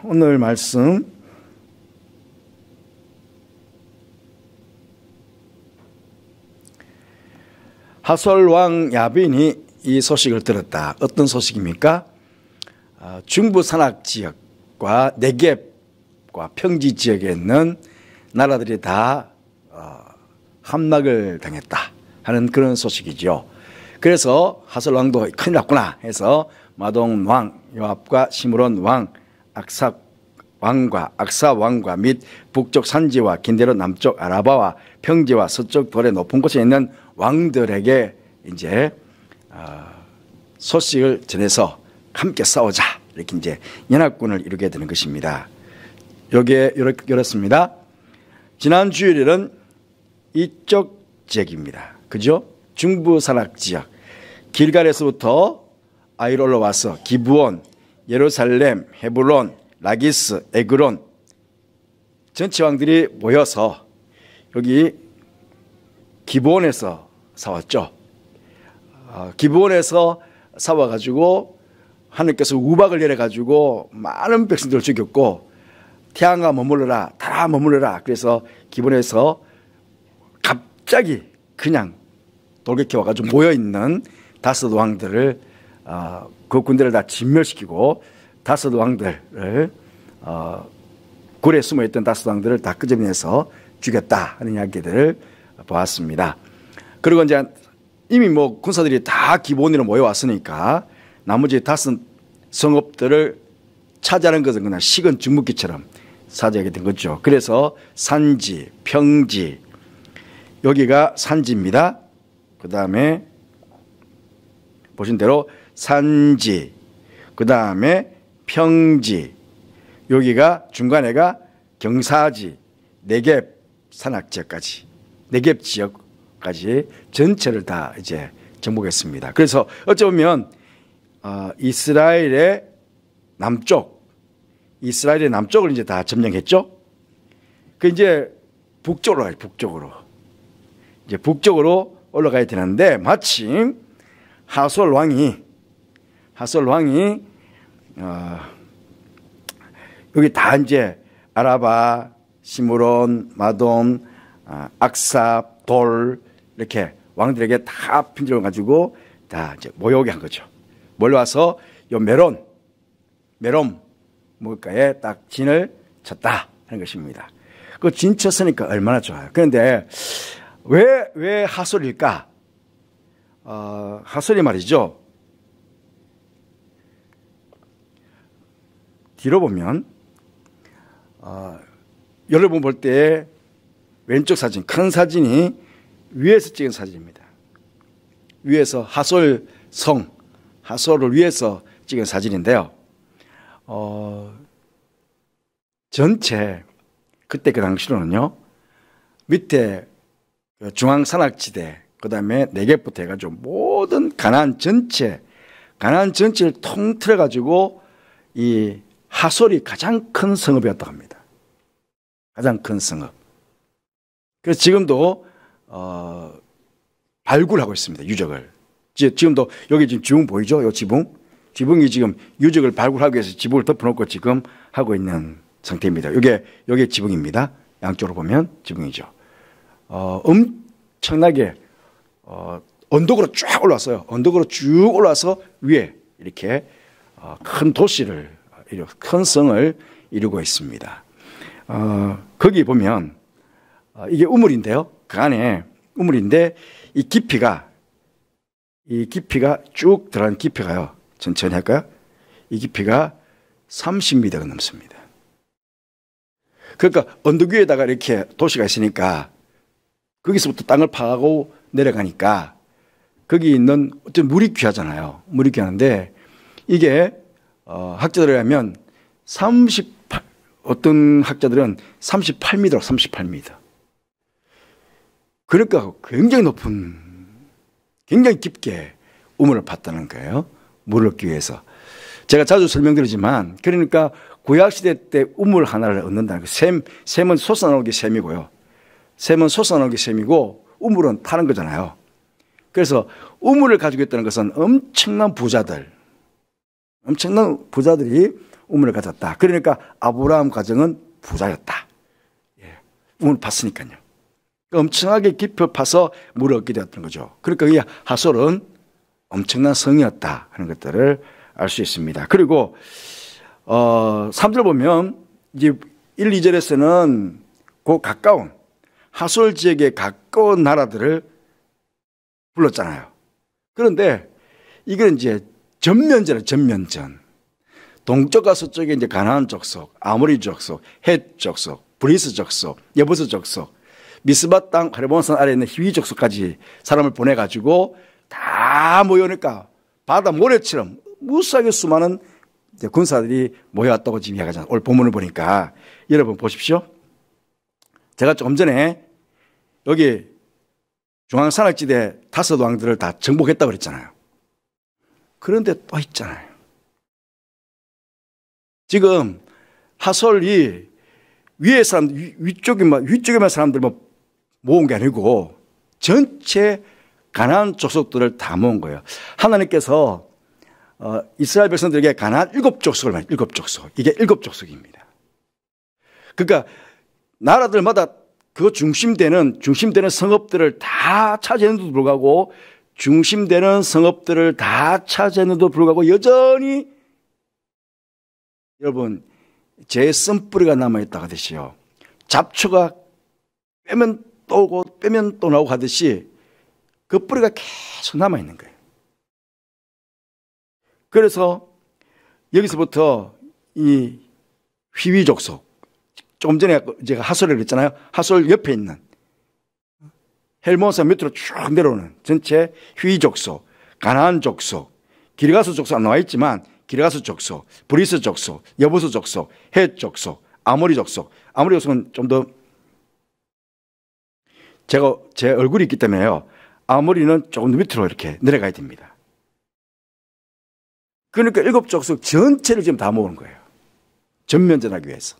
오늘 말씀 하솔왕 야빈이 이 소식을 들었다. 어떤 소식입니까? 중부 산악 지역과 네겝과 평지 지역에 있는 나라들이 다 함락을 당했다 하는 그런 소식이죠. 그래서 하솔왕도 큰일 났구나 해서 마동 왕 요압과 시므론 왕 악사 왕과 및 북쪽 산지와 긴대로 남쪽 아라바와 평지와 서쪽 돌의 높은 곳에 있는 왕들에게 이제 소식을 전해서 함께 싸우자 이렇게 이제 연합군을 이루게 되는 것입니다. 여기에 이렇습니다. 지난 주일에는 이쪽 지역입니다. 그죠? 중부 산악 지역 길갈에서부터 아이로 올라와서 기브온, 예루살렘, 헤브론, 라기스, 에그론 전체 왕들이 모여서 여기 기브온에서 싸웠죠. 기브온에서 싸워가지고 하나님께서 우박을 내려가지고 많은 백성들을 죽였고 태양아 머물러라, 달아 머물러라. 그래서 기브온에서 갑자기 그냥 돌격해 와가지고 모여있는 다섯 왕들을 그 군대를 다 진멸시키고 다섯 왕들을 굴에 숨어있던 다섯 왕들을 다 끄집어내서 죽였다 하는 이야기들을 보았습니다. 그리고 이제 이미 뭐 군사들이 다 기본으로 모여왔으니까 나머지 다섯 성읍들을 차지하는 것은 그냥 식은 죽묵기처럼 사지하게 된 거죠. 그래서 산지, 평지, 여기가 산지입니다. 그 다음에 보신 대로 산지, 그 다음에 평지, 여기가 중간에가 경사지, 네겝 산악 지역까지, 네겝 지역까지 전체를 다 이제 정복했습니다. 그래서 어쩌면 이스라엘의 남쪽을 이제 다 점령했죠. 그 이제 북쪽으로 가요. 이제 북쪽으로 올라가야 되는데 마침 하솔 왕이 여기 다 이제 아라바, 시므론, 마돔, 악사, 돌 이렇게 왕들에게 다 편지를 가지고 다 이제 모여오게 한 거죠. 몰려와서 요 메롬 물가에 딱 진을 쳤다 하는 것입니다. 그 진 쳤으니까 얼마나 좋아요. 그런데 왜 하솔일까? 하솔이 말이죠. 뒤로 보면 여러분 볼 때 왼쪽 사진, 큰 사진이 위에서 찍은 사진입니다. 위에서 하솔을 위에서 찍은 사진인데요. 전체 그때 그 당시로는요. 밑에 중앙산악지대 그 다음에 네겝부터 해가지고 모든 가나안 전체를 통틀어가지고 이 하솔이 가장 큰 성읍이었다고 합니다. 가장 큰 성읍. 그래서 지금도 발굴하고 있습니다. 유적을. 지금도 여기 지금 지붕 보이죠? 이 지붕이 지금 유적을 발굴하기 위해서 지붕을 덮어놓고 지금 하고 있는 상태입니다. 이게 지붕입니다. 양쪽으로 보면 지붕이죠. 엄청나게 언덕으로 쫙 올라왔어요. 언덕으로 쭉 올라와서 위에 이렇게 큰 도시를 큰 성을 이루고 있습니다. 거기 보면 이게 우물인데요. 그 안에 우물인데 이 깊이가 쭉 들어간 깊이가요. 천천히 할까요? 이 깊이가 30m가 넘습니다. 그러니까 언덕 위에다가 이렇게 도시가 있으니까 거기서부터 땅을 파고 내려가니까 거기 있는 어떤 물이 귀하잖아요. 물이 귀한데 이게 학자들에 의하면 어떤 학자들은 38m. 그러니까 굉장히 깊게 우물을 팠다는 거예요. 물을 얻기 위해서. 제가 자주 설명드리지만 그러니까 구약시대 때 우물 하나를 얻는다는 거예요. 샘은 솟아나오기 샘이고요. 샘은 솟아나오기 샘이고 우물은 타는 거잖아요. 그래서 우물을 가지고 있다는 것은 엄청난 부자들이 우물을 가졌다. 그러니까 아브라함 가정은 부자였다. 예, 우물 팠으니까요. 엄청나게 깊이 파서 물을 얻게 되었던 거죠. 그러니까 이 하솔은 엄청난 성이었다 하는 것들을 알 수 있습니다. 그리고 3절 보면 이제 1, 2절에서는 그 가까운 하솔 지역에 가까운 나라들을 불렀잖아요. 그런데 이건 이제 전면전이에요. 전면전. 동쪽과 서쪽에 이제 가나안 족속, 아모리 족속, 헷 족속, 브리스 족속, 여부스 족속, 미스바 땅 헤르몬산 아래에 있는 히위 족속까지 사람을 보내가지고 다 모여오니까 바다 모래처럼 무수하게 수많은 군사들이 모여왔다고 지금 이야기하잖아요. 오늘 본문을 보니까. 여러분 보십시오. 제가 조금 전에 여기 중앙산악지대 5왕들을 다 정복했다고 그랬잖아요. 그런데 또 있잖아요. 지금 하솔이 위에 사람, 위쪽에만 사람들 모은 게 아니고 전체 가나안 족속들을 다 모은 거예요. 하나님께서 이스라엘 백성들에게 가나안 7족속을 말해요. 7족속. 이게 7족속입니다. 그러니까 나라들마다 그 중심되는 성읍들을 다 차지했는데도 불구하고 여전히 여러분 제 쓴뿌리가 남아있다 하듯이요. 잡초가 빼면 또 오고 빼면 또 나오고 하듯이 그 뿌리가 계속 남아있는 거예요. 그래서 여기서부터 이 휘위 족속, 조금 전에 제가 하솔을 그랬잖아요. 하솔 옆에 있는 헬몬산 밑으로 쭉 내려오는 전체 휘위 족속, 가나안 족속, 기르가스 족속 안 나와 있지만 기르가스 족속, 브리스 족속, 여부스 족속, 헷 족속, 아모리 족속. 아모리 족속은 좀 더 제가 제 얼굴이 있기 때문에요. 아모리는 조금 더 밑으로 이렇게 내려가야 됩니다. 그러니까 7족속 전체를 지금 다 모으는 거예요. 전면전하기 위해서.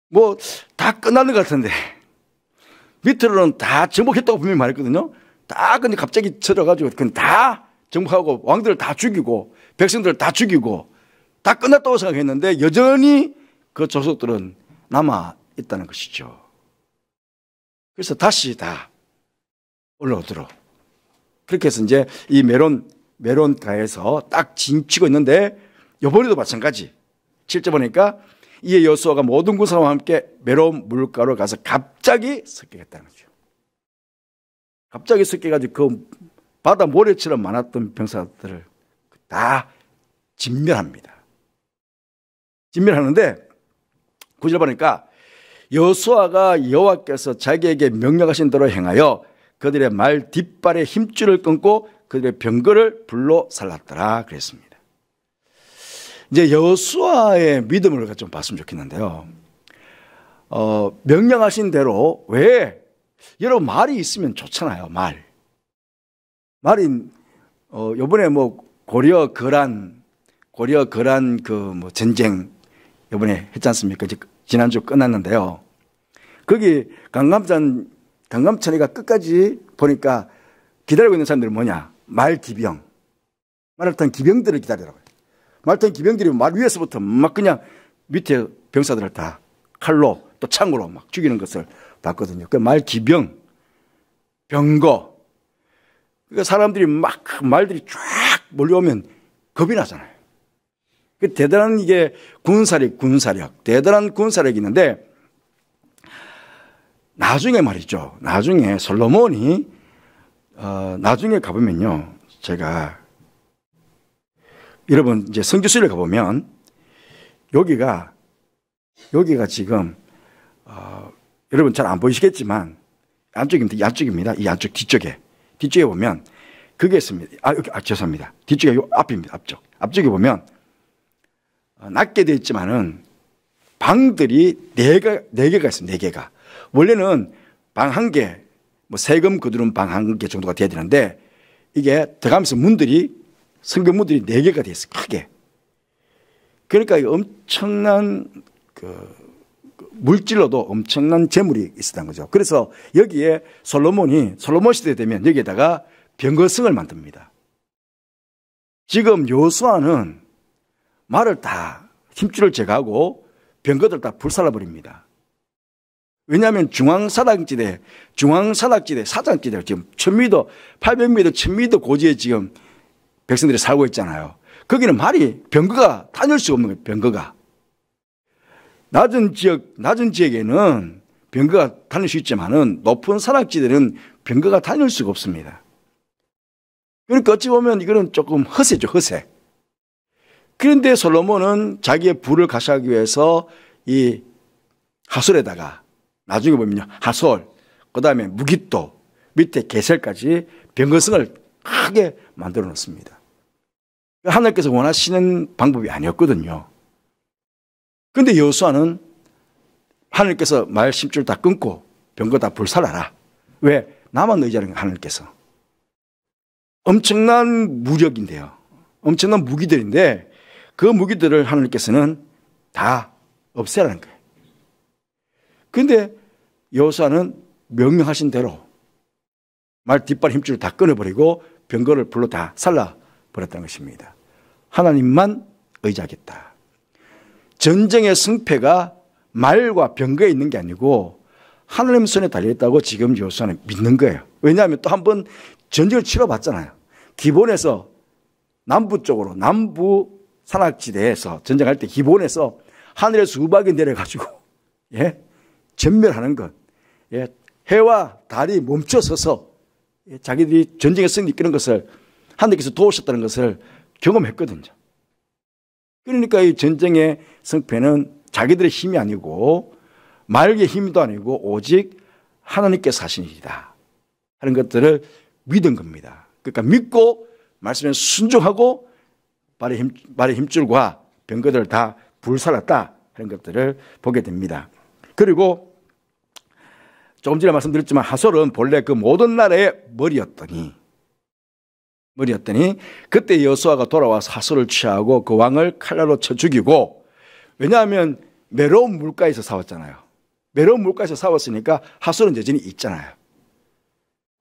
뭐 다 끝나는 것 같은데 밑으로는 다 정복했다고 분명히 말했거든요. 다 근데 갑자기 쳐져가지고 그건 다 정복하고 왕들을 다 죽이고 백성들을 다 죽이고 다 끝났다고 생각했는데 여전히 그 족속들은 남아 있다는 것이죠. 그래서 다시 다 올라오도록 그렇게 해서 이제 이 메론가에서 딱 진치고 있는데 이번에도 마찬가지 7절 보니까 이에 여호수아가 모든 군사와 함께 메론 물가로 가서 갑자기 습격했다는 거죠. 갑자기 습격해가지고 그 바다 모래처럼 많았던 병사들을 다 진멸합니다. 진멸하는데 9절 보니까 여호수아가 여호와께서 자기에게 명령하신 대로 행하여 그들의 말 뒷발에 힘줄을 끊고 그들의 병거를 불로 살랐더라 그랬습니다. 이제 여호수아의 믿음을 좀 봤으면 좋겠는데요. 명령하신 대로 왜 여러분 말이 있으면 좋잖아요. 말이 요번에 뭐 고려 거란 그 뭐 전쟁 요번에 했지 않습니까? 지난주 끝났는데요. 거기 강감찬이가 끝까지 보니까 기다리고 있는 사람들은 뭐냐? 말을 탄 기병들을 기다리라고요. 말을 탄 기병들이 말 위에서부터 막 그냥 밑에 병사들을 다 칼로 또 창으로 막 죽이는 것을 봤거든요. 그 말기병, 병거. 그러니까 사람들이 막 말들이 쫙 몰려오면 겁이 나잖아요. 그 대단한 이게 군사력, 대단한 군사력이 있는데 나중에 말이죠. 나중에 솔로몬이 나중에 가보면요. 제가 여러분 이제 성지순례 가보면 여기가 지금 여러분 잘 안 보이시겠지만 안쪽입니다. 이 안쪽 뒤쪽에 보면 그게 있습니다. 죄송합니다. 뒤쪽에 요 앞입니다. 앞쪽에 보면 낮게 되어 있지만은 방들이 4개가 있습니다. 4개가. 원래는 방 1개, 뭐 세금 거두는 방 1개 정도가 돼야 되는데 이게 들어가면서 성경문들이 4개가 되어 있어요. 크게. 그러니까 엄청난 물질로도 엄청난 재물이 있었던 거죠. 그래서 여기에 솔로몬 시대 되면 여기에다가 병거성을 만듭니다. 지금 여호수아는 말을 다 힘줄을 제거하고 병거들 다 불살라버립니다. 왜냐하면 중앙산악지대, 사장지대 지금 1000m, 800m, 1000m 고지에 지금 백성들이 살고 있잖아요. 거기는 말이 병거가 다닐 수가 없는 거예요. 병거가. 낮은 지역에는 병거가 다닐 수 있지만은 높은 산악지대는 병거가 다닐 수가 없습니다. 그러니까 어찌 보면 이거는 조금 허세죠, 허세. 그런데 솔로몬은 자기의 부를 가시하기 위해서 이 하솔에다가 나중에 보면요, 하솔, 그 다음에 무깃도, 밑에 게셀까지 병거성을 크게 만들어 놓습니다. 하나님께서 원하시는 방법이 아니었거든요. 그런데 여호수아는 하나님께서 말 심줄 다 끊고 병거 다 불살라라. 왜? 나만 의지하는 거예요, 하나님께서. 엄청난 무력인데요. 엄청난 무기들인데 그 무기들을 하나님께서는 다 없애라는 거예요. 그런데 여호수아는 명령하신 대로 말 뒷발 힘줄을 다 끊어버리고 병거를 불로 다 살라버렸다는 것입니다. 하나님만 의지하겠다. 전쟁의 승패가 말과 병거에 있는 게 아니고 하나님 손에 달려있다고 지금 여호수아는 믿는 거예요. 왜냐하면 또 한 번 전쟁을 치러봤잖아요. 기본에서 남부 쪽으로, 남부 산악지대에서 전쟁할 때 기본에서 하늘에서 우박이 내려가지고, 예? 전멸하는 것. 예? 해와 달이 멈춰서서 예? 자기들이 전쟁에 승리 이끄는 것을 하나님께서 도우셨다는 것을 경험했거든요. 그러니까 이 전쟁의 승패는 자기들의 힘이 아니고 말의 힘도 아니고 오직 하나님께서 하신 일이다 하는 것들을 믿은 겁니다. 그러니까 믿고 말씀에 순종하고 말의 힘줄과 병거들을 다 불살랐다 하는 것들을 보게 됩니다. 그리고 조금 전에 말씀드렸지만 하솔은 본래 그 모든 나라의 머리였더니 그때 여호수아가 돌아와서 하솔을 취하고 그 왕을 칼날로 쳐 죽이고, 왜냐하면 메로운 물가에서 싸웠잖아요. 메로운 물가에서 싸웠으니까 하솔은 여전히 있잖아요.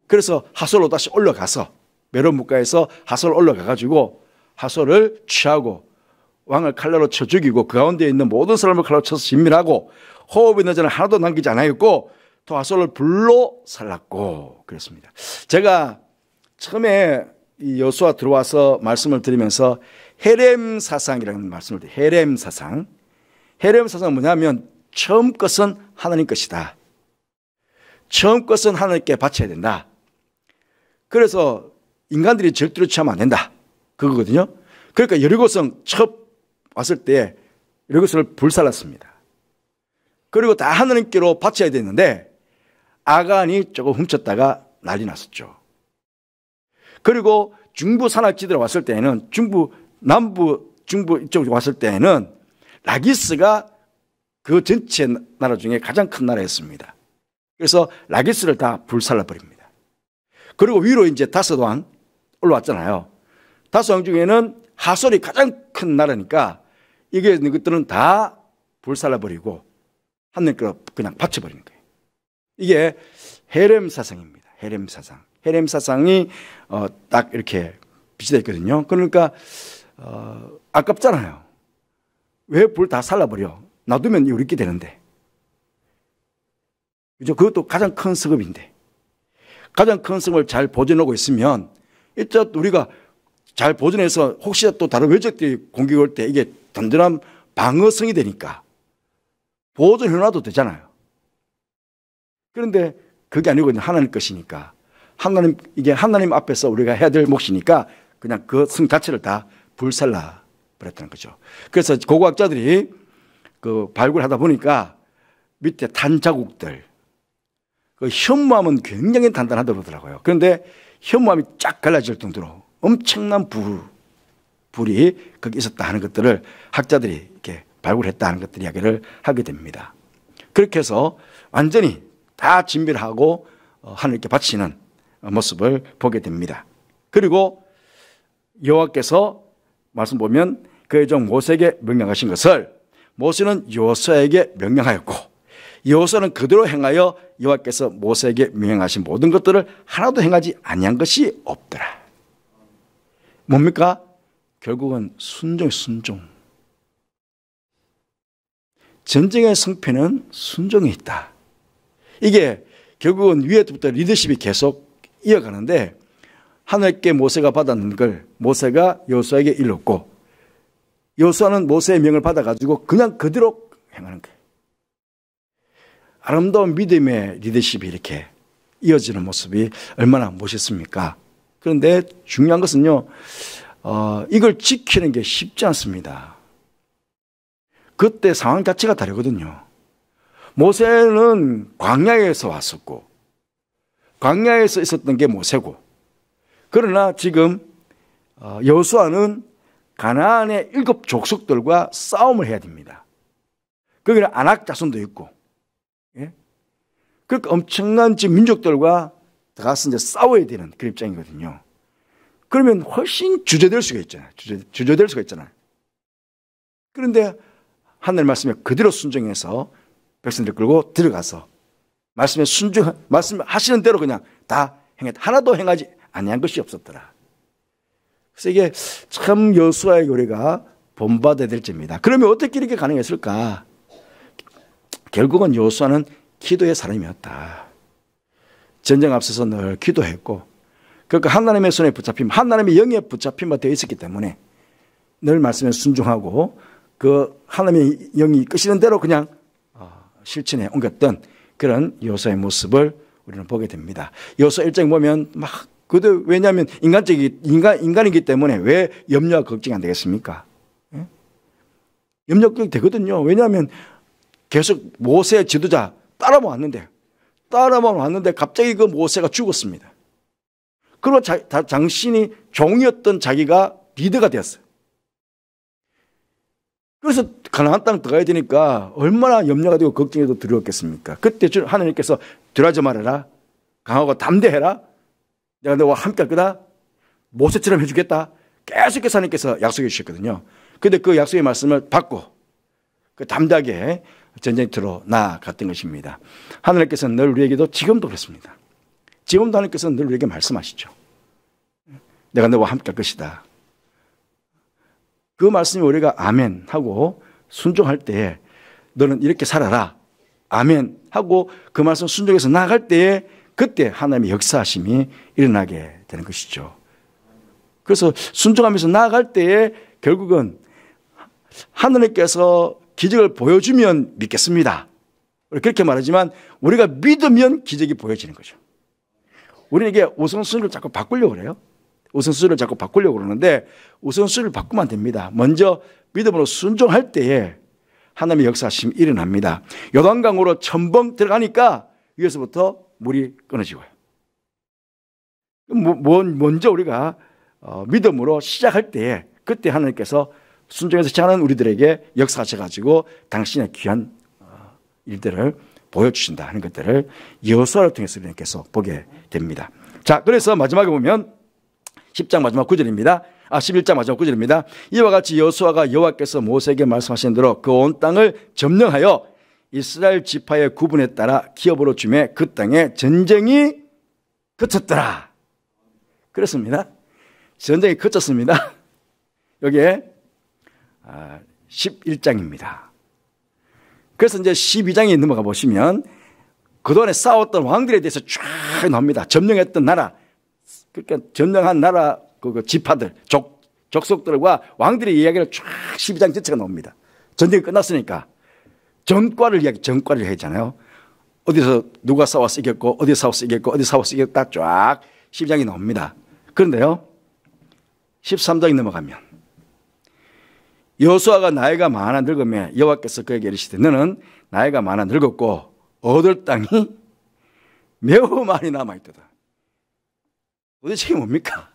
그래서 하솔로 다시 올라가서 메로운 물가에서 하솔 올라가가지고 하솔을 취하고 왕을 칼날로 쳐 죽이고 그 가운데 있는 모든 사람을 칼로 쳐서 진멸하고 호흡이 있는 자는 하나도 남기지 않았고 또 하솔을 불로 살랐고 그랬습니다. 제가 처음에 이 여호수아 들어와서 말씀을 드리면서 헤렘 사상이라는 말씀을 드려요. 헤렘 사상. 헤렘 사상은 뭐냐면 처음 것은 하나님 것이다. 처음 것은 하나님께 바쳐야 된다. 그래서 인간들이 절대로 취하면 안 된다. 그거거든요. 그러니까 여리고성 첫 왔을 때 여리고성을 불살랐습니다. 그리고 다 하나님께로 바쳐야 되는데 아간이 조금 훔쳤다가 난리 났었죠. 그리고 중부 산악지대로 왔을 때에는 남부 중부 이쪽으로 왔을 때에는 라기스가 그 전체 나라 중에 가장 큰 나라였습니다. 그래서 라기스를 다 불살라버립니다. 그리고 위로 이제 다섯 왕 올라왔잖아요. 다섯 왕 중에는 하솔이 가장 큰 나라니까 이게 있는 것들은 다 불살라버리고 하나님께로 그냥 바쳐버리는 거예요. 이게 헤렘 사상입니다. 헤렘 사상. 헤렘 사상이 딱 이렇게 비치되어 있거든요. 그러니까 아깝잖아요. 왜 불 다 살라버려? 놔두면 우리끼리 되는데. 그죠? 그것도 가장 큰 성읍인데. 가장 큰 성을 잘 보존하고 있으면 일단 우리가 잘 보존해서 혹시 또 다른 외적들이 공격이 올 때 이게 든든한 방어성이 되니까 보존해놔도 되잖아요. 그런데 그게 아니고 하나님 것이니까 이게 하나님 앞에서 우리가 해야 될 몫이니까 그냥 그 성 자체를 다 불살라 버렸다는 거죠. 그래서 고고학자들이 그 발굴하다 보니까 밑에 탄 자국들, 그 현무암은 굉장히 단단하다고 그러더라고요. 그런데 현무암이 쫙 갈라질 정도로 엄청난 불이 거기 있었다 하는 것들을 학자들이 이렇게 발굴했다 하는 것들 이야기를 하게 됩니다. 그렇게 해서 완전히 다 진멸하고 하나님께 바치는 모습을 보게 됩니다. 그리고 여호와께서 말씀 보면 그의 종 모세에게 명령하신 것을 모세는 여호수아에게 명령하였고 여호수아는 그대로 행하여 여호와께서 모세에게 명령하신 모든 것들을 하나도 행하지 아니한 것이 없더라. 뭡니까? 결국은 순종. 전쟁의 승패는 순종에 있다. 이게 결국은 위에부터 리더십이 계속 이어가는데 하늘께 모세가 받았는 걸 모세가 여호수아에게 일렀고 여호수아는 모세의 명을 받아가지고 그냥 그대로 행하는 거예요. 아름다운 믿음의 리더십이 이렇게 이어지는 모습이 얼마나 멋있습니까? 그런데 중요한 것은요, 이걸 지키는 게 쉽지 않습니다. 그때 상황 자체가 다르거든요. 모세는 광야에서 왔었고, 광야에서 있었던 게 모세고, 그러나 지금 여호수아는 가나안의 7 족속들과 싸움을 해야 됩니다. 거기는 아낙 자손도 있고, 예? 그러니까 엄청난 지금 민족들과 가서 이제 싸워야 되는 그런 입장이거든요. 그러면 훨씬 주저될 수가 있잖아요. 주저될 수가 있잖아요. 그런데 하늘 말씀에 그대로 순종해서 백성들 끌고 들어가서 말씀하시는 대로 그냥 다 행했다. 하나도 행하지 아니한 것이 없었더라. 그래서 이게 참 여호수아의 요리가 본받아야 될 점입니다. 그러면 어떻게 이렇게 가능했을까? 결국은 여호수아는 기도의 사람이었다. 전쟁 앞서서 늘 기도했고, 그러니까 하나님의 손에 붙잡힘, 하나님의 영에 붙잡힘만 되어 있었기 때문에 늘 말씀에 순종하고 그 하나님의 영이 이끄시는 대로 그냥 실천에 옮겼던 그런 여호수아의 모습을 우리는 보게 됩니다. 여호수아 1장 보면 막 그도 왜냐하면 인간이기 때문에 왜 염려와 걱정이 안 되겠습니까? 예? 염려가 되거든요. 왜냐하면 계속 모세의 지도자 따라만 왔는데 갑자기 그 모세가 죽었습니다. 그리고 당신이 종이었던 자기가 리더가 되었어요. 그래서 가나안 땅 들어가야 되니까 얼마나 염려가 되고 걱정해도 두려웠겠습니까? 그때 하나님께서 두려워하지 말아라. 강하고 담대해라. 내가 너와 함께 할 거다. 모세처럼 해주겠다. 계속해서 하나님께서 약속해 주셨거든요. 그런데 그 약속의 말씀을 받고 그 담대하게 전쟁터로 나아갔던 것입니다. 하나님께서는 늘 우리에게도 지금도 그렇습니다. 지금도 하나님께서는 늘 우리에게 말씀하시죠. 내가 너와 함께 할 것이다. 그 말씀이 우리가 아멘 하고 순종할 때에 너는 이렇게 살아라. 아멘 하고 그 말씀 순종해서 나아갈 때에 그때 하나님의 역사하심이 일어나게 되는 것이죠. 그래서 순종하면서 나아갈 때에 결국은 하나님께서 기적을 보여주면 믿겠습니다. 그렇게 말하지만 우리가 믿으면 기적이 보여지는 거죠. 우리는 이게 우선순위를 자꾸 바꾸려고 그래요. 우선순위를 자꾸 바꾸려고 그러는데 우선순위를 바꾸면 안 됩니다. 먼저 믿음으로 순종할 때에 하나님의 역사하심이 일어납니다. 요단강으로 첨벙 들어가니까 위에서부터 물이 끊어지고요. 먼저 우리가 믿음으로 시작할 때에 그때 하나님께서 순종해서 시작하는 우리들에게 역사하셔가지고 당신의 귀한 일들을 보여주신다 하는 것들을 여호수아를 통해서 우리는 계속 보게 됩니다. 자, 그래서 마지막에 보면 10장 마지막 9절입니다. 11장 마지막 9절입니다. 이와 같이 여호수아가 여호와께서 모세에게 말씀하신 대로 그 온 땅을 점령하여 이스라엘 지파의 구분에 따라 기업으로 주매 그 땅에 전쟁이 그쳤더라. 그렇습니다. 전쟁이 그쳤습니다. 여기에 11장입니다. 그래서 이제 12장에 넘어가 보시면 그동안에 싸웠던 왕들에 대해서 쫙 나옵니다. 점령했던 나라, 그러니까 점령한 나라 그 지파들, 족속들과 왕들의 이야기를 쫙 12장 전체가 나옵니다. 전쟁이 끝났으니까 전과를 했잖아요. 어디서 누가 싸워서 이겼고, 어디 싸워서 이겼고, 어디 싸워서 이겼다 쫙 12장이 나옵니다. 그런데요, 13장이 넘어가면 여호수아가 나이가 많아 늙으며 여호와께서 그에게 이르시되 너는 나이가 많아 늙었고 얻을 땅이 매우 많이 남아있도다. 도대체 이게 뭡니까?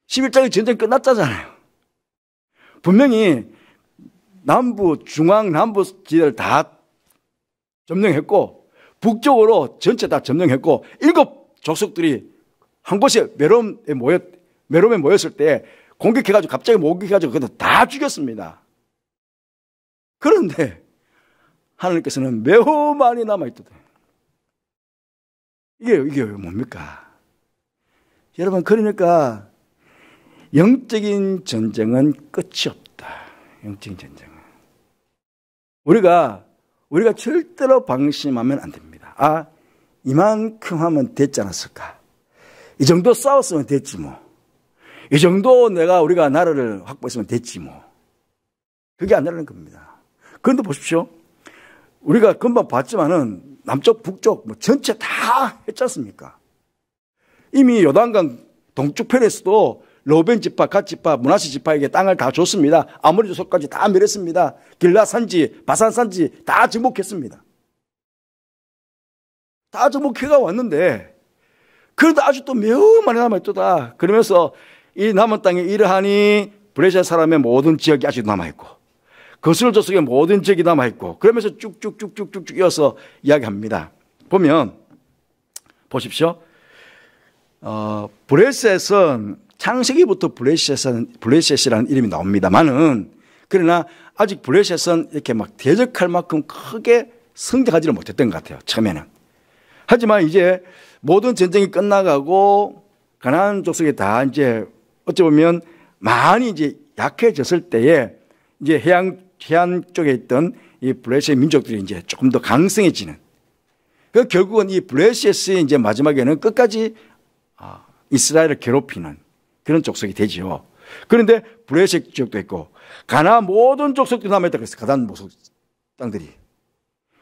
11장이 전쟁 끝났잖아요. 분명히 남부, 중앙, 남부 지대를 다 점령했고 북쪽으로 전체 다 점령했고 7 족속들이 한 곳에 메롬에 모였을 때 공격해가지고 갑자기 모격해가지고 그들 다 죽였습니다. 그런데 하나님께서는 매우 많이 남아있거든. 이게 뭡니까? 여러분, 그러니까 영적인 전쟁은 끝이 없다. 영적인 전쟁은. 우리가 절대로 방심하면 안 됩니다. 아, 이만큼 하면 됐지 않았을까? 이 정도 싸웠으면 됐지 뭐. 이 정도 우리가 나라를 확보했으면 됐지 뭐. 그게 아니라는 겁니다. 그런데 보십시오. 우리가 금방 봤지만은 남쪽, 북쪽 뭐 전체 다 했지 않습니까? 이미 요단강 동쪽 편에서도 로벤 지파, 갓 지파, 므낫세 지파에게 땅을 다 줬습니다. 아모리 족속까지 다 멸했습니다. 길라 산지, 바산 산지 다 정복했습니다. 다 정복해가 왔는데 그래도 아직도 매우 많이 남아있다. 그러면서 이 남은 땅에 이러하니 브레시아 사람의 모든 지역이 아직 남아있고 거슬 족속의 모든 지역이 남아있고 그러면서 쭉쭉쭉쭉쭉 이어서 이야기합니다. 보면 보십시오. 브레셋은 창세기부터 브레셋이라는 이름이 나옵니다만은 그러나 아직 브레셋은 이렇게 막 대적할 만큼 크게 성장하지를 못했던 것 같아요. 처음에는. 하지만 이제 모든 전쟁이 끝나가고 가나안 족속이 다 이제 어찌 보면 많이 이제 약해졌을 때에 이제 해안 쪽에 있던 이 브레셋 민족들이 이제 조금 더 강성해지는. 그 결국은 이 브레셋이 이제 마지막에는 끝까지 이스라엘을 괴롭히는 그런 족속이 되지요. 그런데 브레셋 지역도 있고 가나안 모든 족속들이 남아있다 그랬어요. 가나안 모속 땅들이.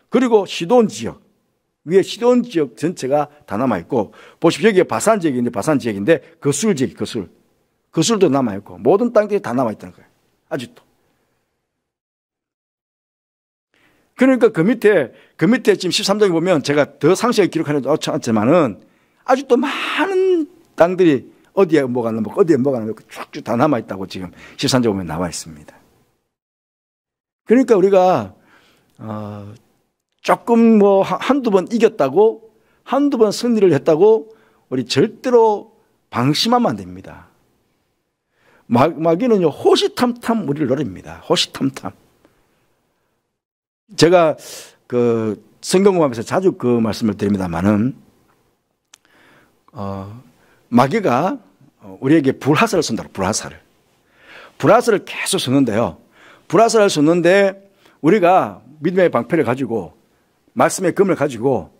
그리고 시돈 지역 위에 시돈 지역 전체가 다 남아있고 보십시오. 여기가 바산 지역인데 거술 지역 거술도 남아있고 모든 땅들이 다 남아있다는 거예요. 아직도. 그러니까 그 밑에 지금 13장에 보면 제가 더 상세하게 기록하는 건 않지만은 아직도 많은 땅들이 어디에 뭐가 남고 어디에 뭐가 남고 쭉쭉 다 남아있다고 지금 13장 보면 나와 있습니다. 그러니까 우리가 조금 뭐 한두 번 이겼다고 한두 번 승리를 했다고 우리 절대로 방심하면 안 됩니다. 마귀는요 호시탐탐 우리를 노립니다. 호시탐탐. 제가 그 성경공부하면서 자주 그 말씀을 드립니다만은 마귀가 우리에게 불화살을 쏜다. 불화살을 계속 쏘는데요. 불화살을 쏘는데 우리가 믿음의 방패를 가지고 말씀의 검을 가지고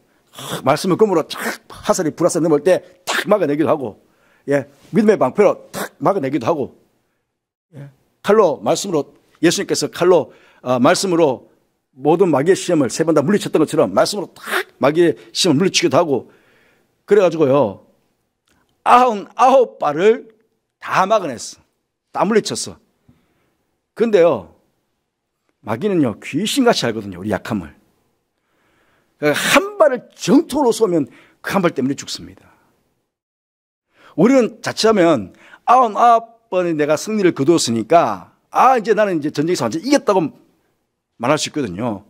말씀의 검으로 탁 불화살 넘을 때 탁 막아내기도 하고 믿음의 방패로 탁 막아내기도 하고 칼로 말씀으로 예수님께서 칼로 말씀으로 모든 마귀의 시험을 3번 다 물리쳤던 것처럼 말씀으로 탁 마귀의 시험을 물리치기도 하고 그래가지고요 99발을 다 막아냈어. 다 물리쳤어. 그런데요 마귀는요 귀신같이 알거든요. 우리 약함을. 한 발을 정토로 쏘면 그 한 발 때문에 죽습니다. 우리는 자칫하면 99번에 내가 승리를 거두었으니까 이제 나는 이제 전쟁에서 완전히 이겼다고 말할 수 있거든요.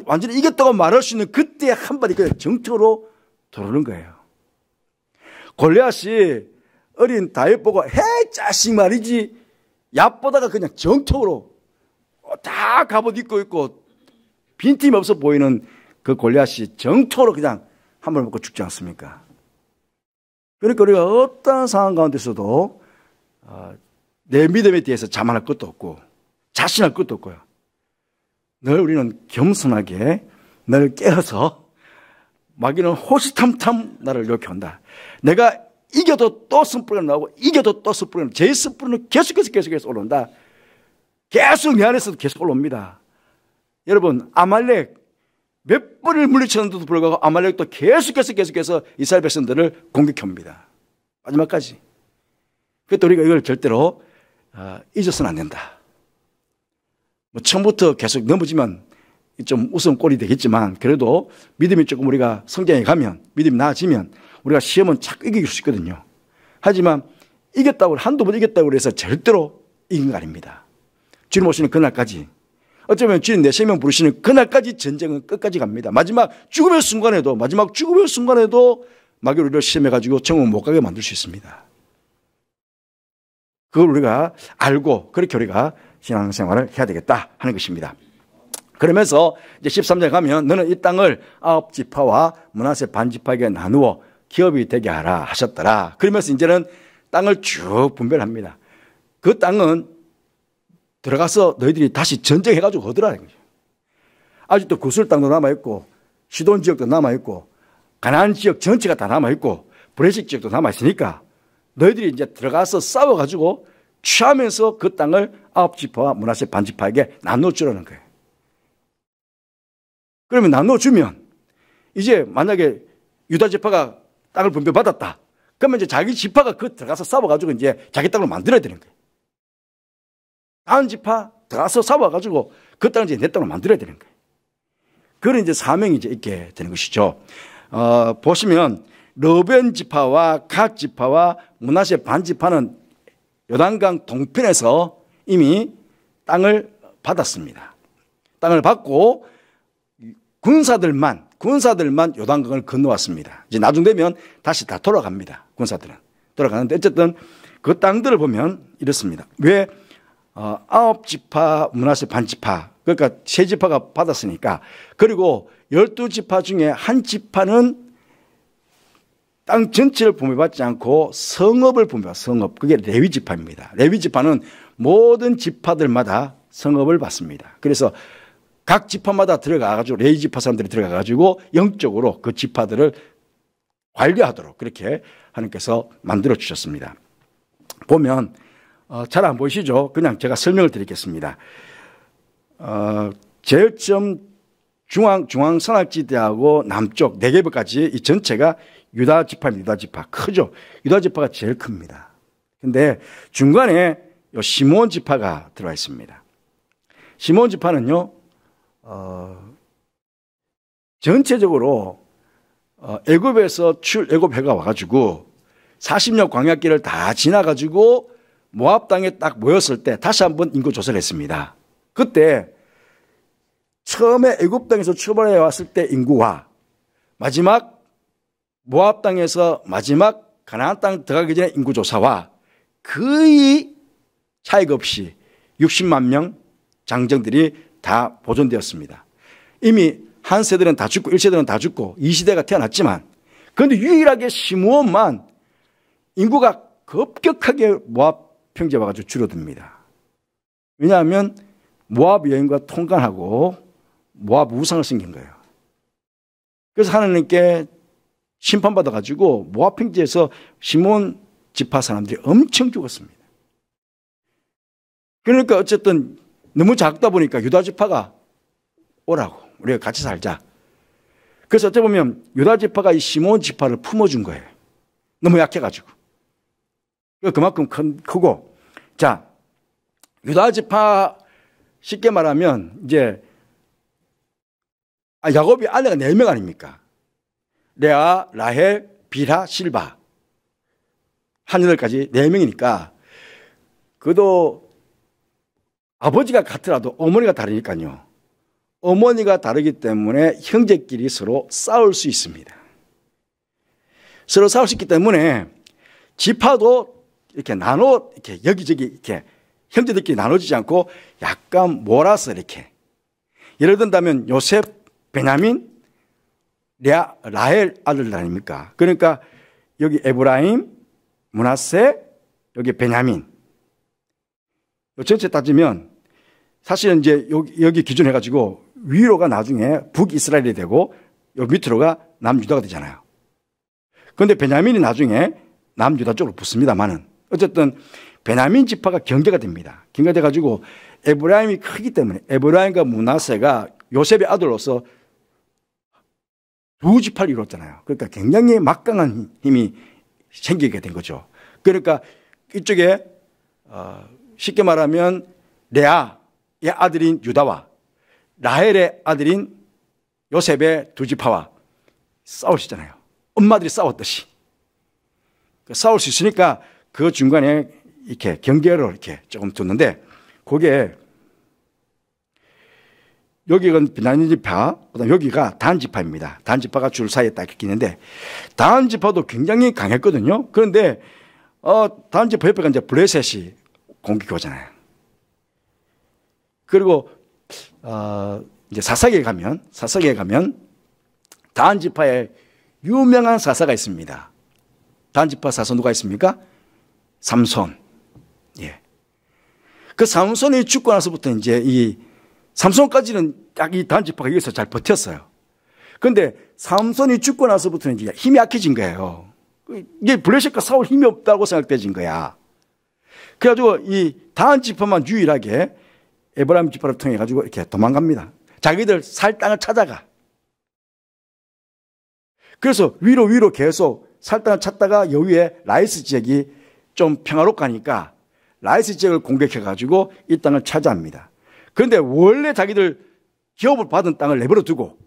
완전히 이겼다고 말할 수 있는 그때 한 발이 그냥 정토로 들어오는 거예요. 골리앗이 어린 다윗 보고 자식 말이지 얕보다가 그냥 정토로 다 갑옷 입고 있고 빈틈이 없어 보이는 그 골리앗이 정토로 그냥 한 번 먹고 죽지 않습니까? 그러니까 우리가 어떤 상황 가운데서도 내 믿음에 대해서 자만할 것도 없고 자신할 것도 없고요. 늘 우리는 겸손하게 늘 깨어서 마귀는 호시탐탐 나를 이렇게 한다. 내가 이겨도 또 승부가 나오고 이겨도 또 승부가 나오고 제 승부는 계속해서 올라온다. 계속 내 안에서도 계속 올라옵니다. 여러분 아말렉 몇 번을 물리쳤는데도 불구하고 아말렉도 계속해서 이스라엘 백성들을 공격합니다. 마지막까지. 그래도 우리가 이걸 절대로 잊어서는 안 된다. 뭐 처음부터 계속 넘어지면 좀 웃음꼴이 되겠지만 그래도 믿음이 조금 우리가 성장해 가면 믿음이 나아지면 우리가 시험은 자꾸 이길 수 있거든요. 하지만 이겼다고 한두 번 이겼다고 해서 절대로 이긴 거 아닙니다. 주님 오시는 그날까지 어쩌면 주님 내 생명 부르시는 그날까지 전쟁은 끝까지 갑니다. 마지막 죽음의 순간에도 마귀를 우리를 시험해가지고 정원 못 가게 만들 수 있습니다. 그걸 우리가 알고 그렇게 우리가 신앙생활을 해야 되겠다 하는 것입니다. 그러면서 이제 13절 가면 너는 이 땅을 9지파와 므낫세 반지파에게 나누어 기업이 되게 하라 하셨더라. 그러면서 이제는 땅을 쭉 분별합니다. 그 땅은 들어가서 너희들이 다시 전쟁해가지고 얻으라는 거죠. 아직도 구술 땅도 남아있고 시돈 지역도 남아있고 가나안 지역 전체가 다 남아있고 브레식 지역도 남아있으니까 너희들이 이제 들어가서 싸워가지고 취하면서 그 땅을 9지파와 므낫세 반지파에게 나눠주라는 거예요. 그러면 나눠주면 이제 만약에 유다 지파가 땅을 분배받았다. 그러면 이제 자기 지파가 그 들어가서 싸워가지고 이제 자기 땅을 만들어야 되는 거예요. 다른 지파 들어가서 싸워가지고 그 땅을 이제 내 땅으로 만들어야 되는 거예요. 그런 이제 사명이 이제 있게 되는 것이죠. 보시면 르벤 지파와 갓 지파와 므낫세 반 지파는 요단강 동편에서 이미 땅을 받았습니다. 땅을 받고 군사들만 요단강을 건너왔습니다. 이제 나중 되면 다시 다 돌아갑니다. 군사들은 돌아가는데 어쨌든 그 땅들을 보면 이렇습니다. 왜 9지파 므낫세 반지파, 그러니까 3지파가 받았으니까. 그리고 12지파 중에 한 지파는 땅 전체를 분배받지 않고 성읍을 분배받아. 성읍, 그게 레위 지파입니다. 레위 지파는 모든 지파들마다 성읍을 받습니다. 그래서 각 지파마다 들어가가지고 레위 지파 사람들이 들어가가지고 영적으로 그 지파들을 관리하도록 그렇게 하나님께서 만들어 주셨습니다. 보면 잘 안 보이시죠? 그냥 제가 설명을 드리겠습니다. 제일 처음 중앙선악지대하고 남쪽 네게브까지 이 전체가 유다 지파입니다. 유다 지파 크죠? 유다 지파가 제일 큽니다. 근데 중간에 요 시므온 지파가 들어와 있습니다. 시므온 지파는요, 전체적으로 애굽에서 애굽해가 와가지고 40년 광야길을 다 지나가지고 모압 땅에 딱 모였을 때 다시 한번 인구 조사를 했습니다. 그때 처음에 애굽 땅에서 출발해 왔을 때 인구와 마지막 모압 땅에서 마지막 가나안 땅 들어가기 전에 인구 조사와 거의 차이가 없이 60만 명 장정들이 다 보존되었습니다. 이미 한 세대는 다 죽고 1세대는 다 죽고 2세대가 태어났지만 그런데 유일하게 시므온만 인구가 급격하게 모압 평지에 와가지고 줄어듭니다. 왜냐하면 모압 여인과 통관하고 모압 우상을 섬긴 거예요. 그래서 하나님께 심판받아가지고 모압 평지에서 시므온 지파 사람들이 엄청 죽었습니다. 그러니까 어쨌든 너무 작다 보니까 유다 지파가 오라고 우리가 같이 살자. 그래서 어떻게 보면 유다 지파가 이 시므온 지파를 품어준 거예요. 너무 약해가지고. 그만큼 크고. 자, 유다 지파 쉽게 말하면 이제 야곱이 아내가 4명 아닙니까? 레아, 라헬, 빌하, 실바. 하늘까지 4명이니까 그도 아버지가 같더라도 어머니가 다르니까요. 어머니가 다르기 때문에 형제끼리 서로 싸울 수 있습니다. 서로 싸울 수 있기 때문에 지파도 이렇게 이렇게 여기저기 이렇게 형제들끼리 나눠지지 않고 약간 몰아서 이렇게. 예를 든다면 요셉, 베냐민, 레아, 라헬 아들 아닙니까? 그러니까 여기 에브라임, 므낫세, 여기 베냐민. 전체 따지면 사실은 이제 여기 기준해가지고 위로가 나중에 북이스라엘이 되고 여기 밑으로가 남유다가 되잖아요. 그런데 베냐민이 나중에 남유다 쪽으로 붙습니다만은 어쨌든 베냐민 지파가 경계가 됩니다. 경계가 돼가지고 에브라임이 크기 때문에 에브라임과 므낫세가 요셉의 아들로서 두 지파를 이뤘잖아요. 그러니까 굉장히 막강한 힘이 생기게 된 거죠. 그러니까 이쪽에 쉽게 말하면 레아의 아들인 유다와 라헬의 아들인 요셉의 두 지파와 싸우시잖아요. 엄마들이 싸웠듯이. 싸울 수 있으니까 그 중간에 이렇게 경계를 이렇게 조금 뒀는데 그게 여기가 베냐민 지파, 그다음 여기가 단 지파입니다. 단 지파가 줄 사이에 딱 이렇게 있는데 단 지파도 굉장히 강했거든요. 그런데 단 지파 옆에가 이제 블레셋이 공격해 오잖아요. 그리고 이제 사사기에 가면 단 지파에 유명한 사사가 있습니다. 단 지파 사사 누가 있습니까? 삼손. 예. 그 삼손이 죽고 나서부터 이제 이 삼손까지는 딱 이 단지파가 여기서 잘 버텼어요. 그런데 삼손이 죽고 나서부터는 이제 힘이 약해진 거예요. 이게 블레셋과 싸울 힘이 없다고 생각되진 거야. 그래가지고 이 단지파만 유일하게 에브라임 지파를 통해 가지고 이렇게 도망갑니다. 자기들 살 땅을 찾아가. 그래서 위로 계속 살 땅을 찾다가 여기에 라이스 지역이 좀 평화롭고 하니까 라이스 지역을 공격해 가지고 이 땅을 차지합니다. 그런데 원래 자기들 기업을 받은 땅을 내버려 두고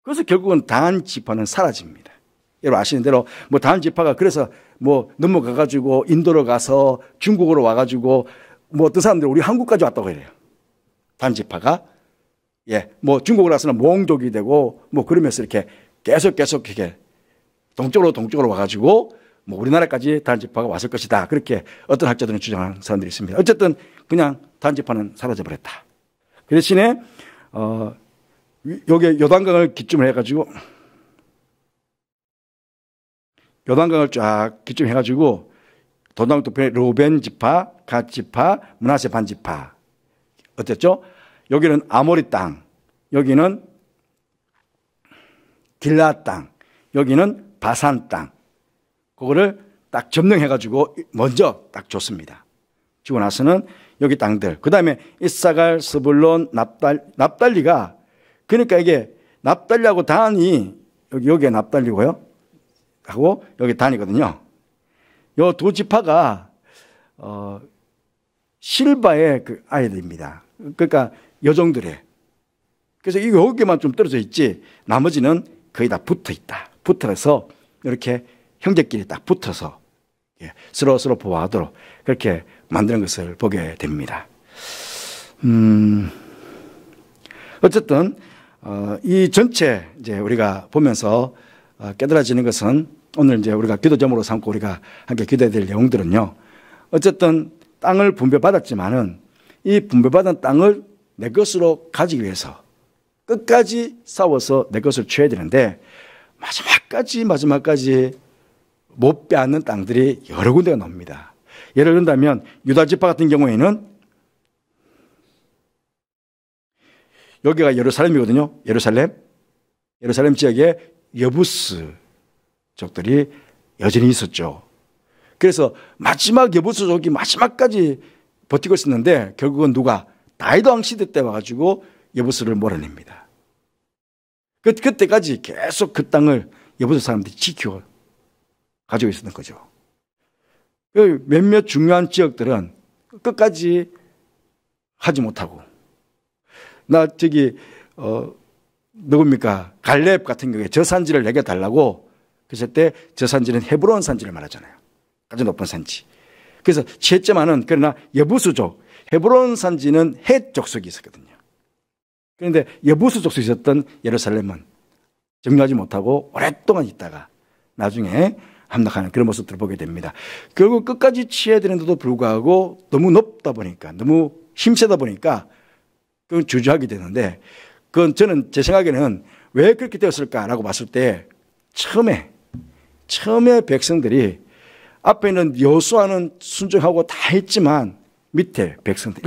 그래서 결국은 단 지파는 사라집니다. 여러분 아시는 대로 뭐 단 지파가 그래서 뭐 넘어가 가지고 인도로 가서 중국으로 와 가지고 뭐 어떤 사람들 우리 한국까지 왔다고 해요. 단 지파가 뭐 중국으로 가서는 몽족이 되고 뭐 그러면서 이렇게 계속 이렇게 동쪽으로 와 가지고 뭐 우리나라까지 단 지파가 왔을 것이다. 그렇게 어떤 학자들은 주장하는 사람들이 있습니다. 어쨌든 그냥 단 지파는 사라져 버렸다. 그 대신에 여기에 요단강을 기점을 해가지고 요단강을 쫙 기점해 가지고 도당 도편에 르우벤 지파, 갓 지파, 므낫세 반 지파 어땠죠? 여기는 아모리 땅, 여기는 길라 땅, 여기는 바산 땅. 그거를 딱 점령해 가지고 먼저 딱 줬습니다. 주고 나서는 여기 땅들. 그다음에 이사갈, 스불론, 납달리가 그러니까 이게 납달리하고 단이 여기에 납달리고요. 하고 여기 단이거든요. 요 두 지파가 실바의 그 아이들입니다. 그러니까 여종들의. 그래서 여기만 좀 떨어져 있지 나머지는 거의 다 붙어 있다. 붙어서 이렇게 형제끼리 딱 붙어서 서로 보호하도록 그렇게 만드는 것을 보게 됩니다. 어쨌든 이 전체 이제 우리가 보면서 깨달아지는 것은 오늘 이제 우리가 기도 제목으로 삼고 우리가 함께 기도해야 될 내용들은요. 어쨌든 땅을 분배받았지만은 이 분배받은 땅을 내 것으로 가지기 위해서 끝까지 싸워서 내 것을 취해야 되는데 마지막까지 못 빼앗는 땅들이 여러 군데가 나옵니다. 예를 든다면 유다 지파 같은 경우에는 여기가 예루살렘이거든요. 예루살렘 지역에 여부스족들이 여전히 있었죠. 그래서 마지막 여부스족이 마지막까지 버티고 있었는데 결국은 누가 다윗 왕 시대 때 와가지고 여부스를 몰아냅니다. 그때까지 계속 그 땅을 여부스 사람들이 지키고 가지고 있었던 거죠. 몇몇 중요한 지역들은 끝까지 하지 못하고 누굽니까? 갈렙 같은 경우에 저 산지를 내게 달라고 그랬을 때 저 산지는 헤브론 산지를 말하잖아요. 아주 높은 산지. 그래서 취했지만은 그러나 여부수족 헤브론 산지는 헷 족속이 있었거든요. 그런데 여부수 족속이 있었던 예루살렘은 정리하지 못하고 오랫동안 있다가 나중에 함락하는 그런 모습들을 보게 됩니다. 결국 끝까지 취해야 되는데도 불구하고 너무 높다 보니까 너무 힘세다 보니까 그건 주저하게 되는데 그건 저는 제 생각에는 왜 그렇게 되었을까라고 봤을 때 처음에 백성들이 앞에 있는 여호수아는 순종하고 다 했지만 밑에 백성들,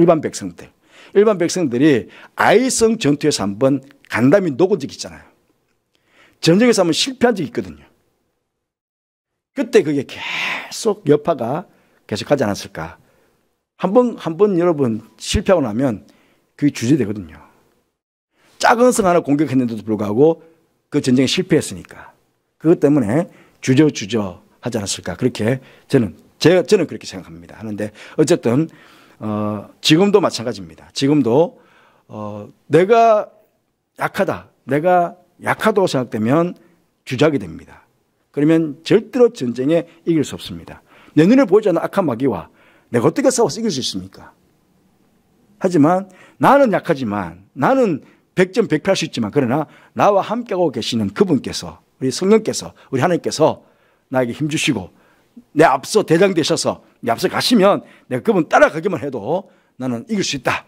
일반 백성들이 아이성 전투에서 한번 간담이 녹은 적이 있잖아요. 전쟁에서 한번 실패한 적이 있거든요. 그때 그게 계속 여파가 계속하지 않았을까. 한 번 여러분 실패하고 나면 그게 주제되거든요. 작은 성 하나 공격했는데도 불구하고 그 전쟁에 실패했으니까. 그것 때문에 주저 하지 않았을까. 그렇게 저는 그렇게 생각합니다. 하는데 어쨌든 지금도 마찬가지입니다. 지금도 내가 약하다고 생각되면 주저하게 됩니다. 그러면 절대로 전쟁에 이길 수 없습니다. 내 눈에 보이지 않는 악한 마귀와 내가 어떻게 싸워서 이길 수 있습니까? 하지만 나는 약하지만 나는 100점 100패 할 수 있지만 그러나 나와 함께하고 계시는 그분께서 우리 성령께서 우리 하나님께서 나에게 힘주시고 내 앞서 대장 되셔서 내 앞서 가시면 내가 그분 따라가기만 해도 나는 이길 수 있다.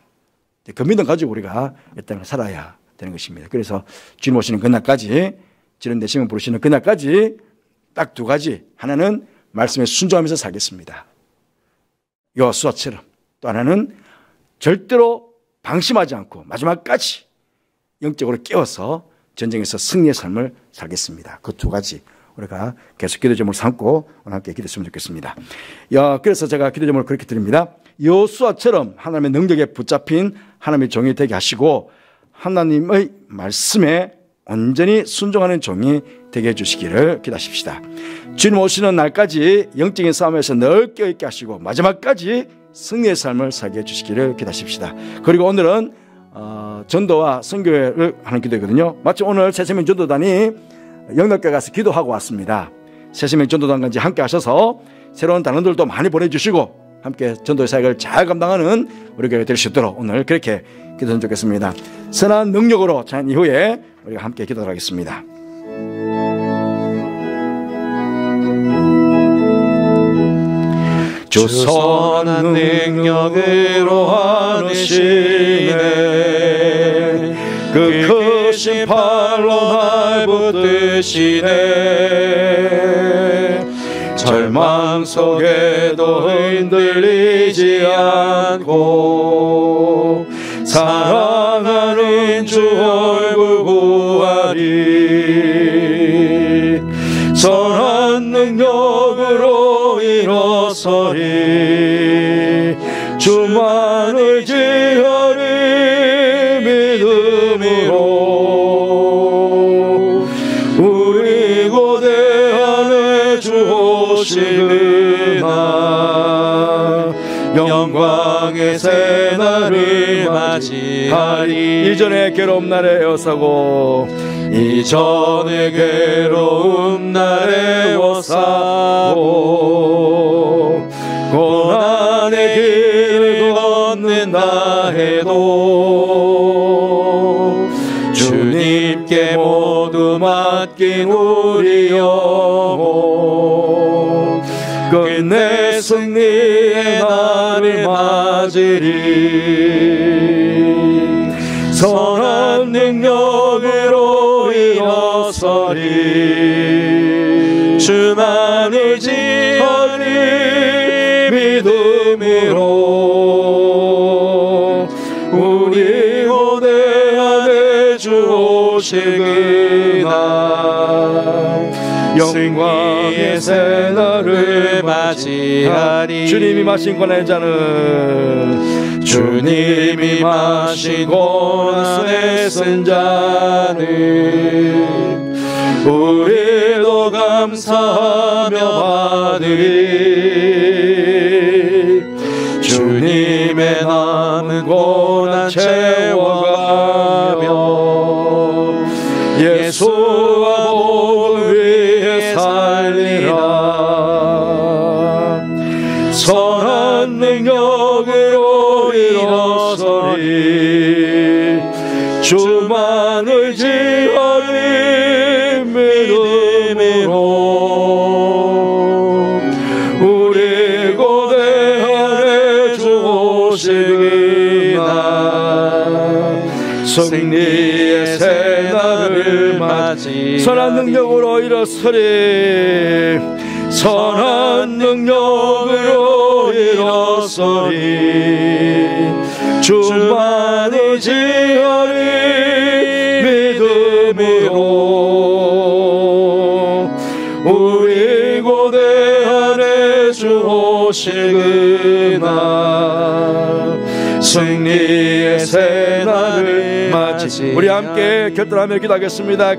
그 믿음 가지고 우리가 이 땅을 살아야 되는 것입니다. 그래서 주님 오시는 그날까지 지른 내심을 부르시는 그날까지 딱 두 가지. 하나는 말씀에 순종하면서 살겠습니다. 여호수아처럼. 또 하나는 절대로 방심하지 않고 마지막까지 영적으로 깨워서 전쟁에서 승리의 삶을 살겠습니다. 그 두 가지 우리가 계속 기도 제목을 삼고 오늘 함께 기도했으면 좋겠습니다. 그래서 제가 기도 제목을 그렇게 드립니다. 여호수아처럼 하나님의 능력에 붙잡힌 하나님의 종이 되게 하시고 하나님의 말씀에 온전히 순종하는 종이 되게 해주시기를 기도하십시다. 주님 오시는 날까지 영적인 싸움에서 늘 깨어있게 하시고 마지막까지 승리의 삶을 살게 해주시기를 기도하십시다. 그리고 오늘은 전도와 선교회를 하는 기도이거든요. 마치 오늘 새생명 전도단이 영락교회 가서 기도하고 왔습니다. 새생명 전도단과 이제 함께 하셔서 새로운 단원들도 많이 보내주시고 함께 전도의 사역을 잘 감당하는 우리 교회 될 수 있도록 오늘 그렇게 기도했으면 좋겠습니다. 선한 능력으로 찬양 이후에 우리가 함께 기도하도록 하겠습니다. 주 선한 능력으로 하시네 그 크신 팔로 날 붙드시네 절망 속에도 흔들리지 않고 사랑하는 주 얼굴 구하리 선한 능력으로 일어서리 주만을 지하리 믿음으로 우리 고대 주 오시그나 영광의 새날을 맞이하리 이전의 괴로움 날에 애워싸고 이전의 괴로움 날에 애워싸고 고난의 길을 걷는다 해도 주님께 모두 맡긴 우리 영혼 끝내 승리의 날을 맞으리 선한 능력으로 일어서리 주만을 지하리 믿음으로 우리 고대하네 주 오시그나 영광의 새날을 맞이하리 주님이 마신 고난의 잔은 주님이 마신 고난의 쓴 잔은 우리도 감사하며 받으리 주님의 남은 고난 채워가며 예수와 복음 위해 살리라 선한 능력으로 일어서리 주만을 지하리 믿음으로 우리 고대하네 주 오시기나 승리의 새날을 맞이 선한 능력으로 일어서리 선한 능력으로 일어서리 주만을 지하리 믿음으로 우리 고대하네 주 오시그나 승리의 새날을 맞이 우리 함께 결단하며 기도하겠습니다.